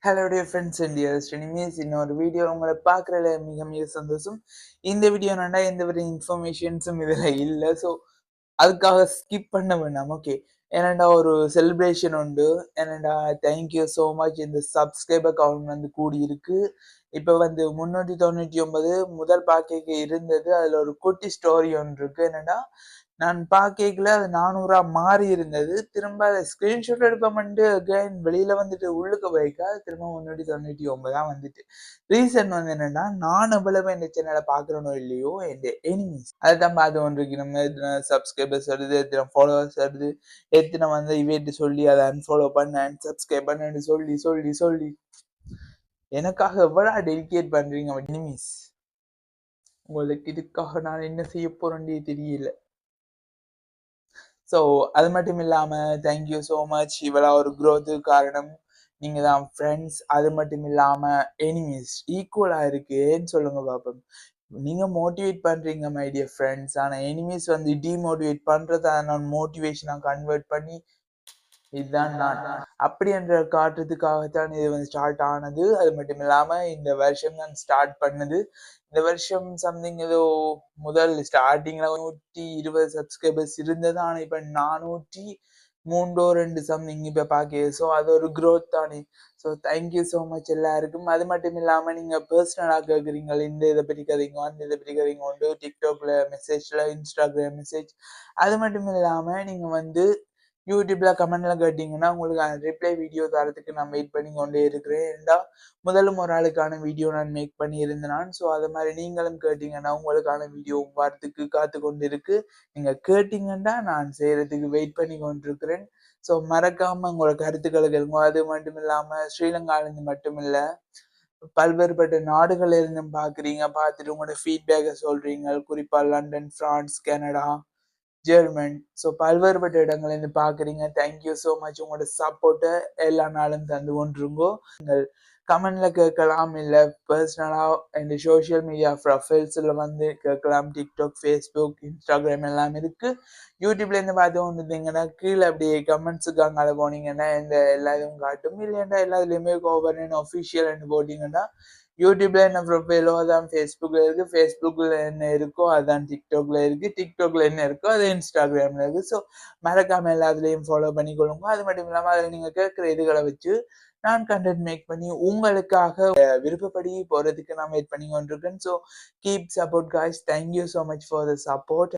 Hello dear friends and dearest enemies, இன்னொரு video உங்களை பார்க்குறதுல மிக மிக சந்தோஷம். இந்த வீடியோ என்னன்னா எந்த ஒரு இன்ஃபர்மேஷன்ஸும் இதில் இல்லை. ஸோ அதுக்காக ஸ்கிப் பண்ண வேண்டாம். ஓகே, ஏன்னாண்டா ஒரு செலிப்ரேஷன் உண்டு. ஏன்னாண்டா தேங்க்யூ ஸோ மச். இந்த சப்ஸ்கிரைபர் கவுண்ட் வந்து கூடியிருக்கு. இப்போ வந்து 399 முதல் பாக்கைக்கு இருந்தது. அதில் ஒரு குட்டி ஸ்டோரி ஒன்று இருக்கு. என்னன்னா, நான் பாக்கல அது 400 மாறி இருந்தது. திரும்ப அதை ஸ்கிரீன்ஷாட் எடுப்போம்ட்டு அகைன் வெளியில வந்துட்டு உள்ளுக்கு வைக்க திரும்ப 399 வந்துட்டு. ரீசன் வந்து என்னன்னா, நான் எவ்வளவு இந்த சேனலை பாக்குறனோ இல்லையோ என் எனிமீஸ் அதை தான் பார்த்து கொண்டிருக்கு. நம்ம எத்தனை சப்ஸ்கிரைபர்ஸ் வருது, எத்தனை ஃபாலோவர்ஸ் வருது, எத்தனை வந்து இவேட்டு சொல்லி அதை அன்ஃபாலோ பண்ண அன்சப்ஸ்கிரைப் பண்ணு சொல்லி சொல்லி சொல்லி எனக்காக எவ்வளவு டெடிகேட் பண்றீங்க எனிமீஸ். உங்களுக்கு இதுக்காக நான் என்ன செய்ய போறேன்னே தெரியல. ஸோ அது மட்டும் இல்லாமல் தேங்க்யூ ஸோ மச். இவ்வளோ ஒரு க்ரோத்து காரணம் நீங்கள் தான் ஃப்ரெண்ட்ஸ். அது மட்டும் இல்லாமல் எனிமீஸ் ஈக்குவலாக இருக்குன்னு சொல்லுங்க பார்ப்போம். நீங்கள் மோட்டிவேட் பண்ணுறீங்க மை டியர் ஃப்ரெண்ட்ஸ், ஆனால் எனிமீஸ் வந்து டிமோட்டிவேட் பண்ணுறத நான் மோட்டிவேஷனாக கன்வெர்ட் பண்ணி இதுதான் நான் அப்படி என்ற காட்டுறதுக்காகத்தான் இது வந்து ஸ்டார்ட் ஆனது. அது மட்டும் இல்லாம இந்த வருஷம் தான் ஸ்டார்ட் பண்ணது. இந்த வருஷம் சம்திங் ஏதோ முதல் ஸ்டார்டிங்ல 120 சப்ஸ்கிரைபர்ஸ் இருந்தது. ஆனா இப்ப 403 சம்திங் இப்ப பாக்க. ஸோ அது ஒரு க்ரோத் தானே. ஸோ தேங்க்யூ ஸோ மச் எல்லாருக்கும். அது மட்டும் இல்லாம நீங்க பர்சனலா கேட்குறீங்க, இந்த இதை பற்றி கதைங்க, அந்த இதை பற்றி கதைங்க உண்டு, டிக்டாக்ல மெசேஜ்ல, இன்ஸ்டாகிராம் மெசேஜ். அது மட்டும் இல்லாம நீங்க வந்து யூடியூப்ல கமெண்ட்ல கேட்டீங்கன்னா உங்களுக்கு ரிப்ளை வீடியோ தரத்துக்கு நான் வெயிட் பண்ணி கொண்டே இருக்கிறேன். ஏண்டா முதலும் ஒரு ஆளுக்கான வீடியோ நான் மேக் பண்ணி இருந்தேன். ஸோ அது மாதிரி நீங்களும் கேட்டீங்கன்னா உங்களுக்கான வீடியோ வரத்துக்கு காத்து கொண்டு இருக்கு. நீங்க கேட்டீங்கன்னா நான் செய்யறதுக்கு வெயிட் பண்ணி கொண்டிருக்கிறேன். ஸோ மறக்காம உங்களோட கருத்துக்களை கேளுங்க. அது மட்டும் இல்லாம ஸ்ரீலங்காலேருந்து மட்டும் இல்ல, பல்வேறுபட்ட நாடுகள்ல இருந்தும் பாக்குறீங்க, பார்த்துட்டு உங்களோட ஃபீட்பேக்கை சொல்றீங்க. குறிப்பா London, France, Canada, German. So பல்வேறுபட்ட இடங்கள்ல இருந்து பாக்குறீங்க. Thank you so much. உங்களோட சப்போர்ட்டை எல்லா நாளும் தந்து கொண்டிருங்கோ. நீங்கள் கமெண்ட்ல கேட்கலாம், இல்ல பர்சனலா இந்த சோசியல் மீடியா ப்ரொஃபைல்ஸ்ல வந்து கேட்கலாம். டிக்டாக், ஃபேஸ்புக், இன்ஸ்டாகிராம் எல்லாம் இருக்கு. யூடியூப்ல இருந்து பார்த்து கொண்டிருந்தீங்கன்னா கீழே அப்படியே கமெண்ட்ஸுக்கு அங்கே போனீங்கன்னா இந்த எல்லா இதுவும் காட்டும். இல்லைன்னா எல்லாத்துலயுமே கோபன் ஒஃபிஷியல் போட்டீங்கன்னா யூடியூப்ல என்ன ப்ரொஃபைலோ அதான் ஃபேஸ்புக்ல இருக்கு, ஃபேஸ்புக்ல என்ன இருக்கோ அதான் டிக்டாக்ல இருக்கு, டிக்டாக்ல என்ன இருக்கோ அது இன்ஸ்டாகிராம்ல இருக்கு. ஸோ மறக்காம எல்லாத்துலயும் ஃபாலோ பண்ணிக்கொள்ளுங்க. அது மட்டும் இல்லாம அதில் நீங்க கேட்குற இதுகளை வச்சு நான் கண்டென்ட் மேக் பண்ணி உங்களுக்காக விருப்பப்படி போறதுக்கு நான் வெயிட் பண்ணி கொண்டிருக்கேன். So keep support guys. Thank you so much for the support.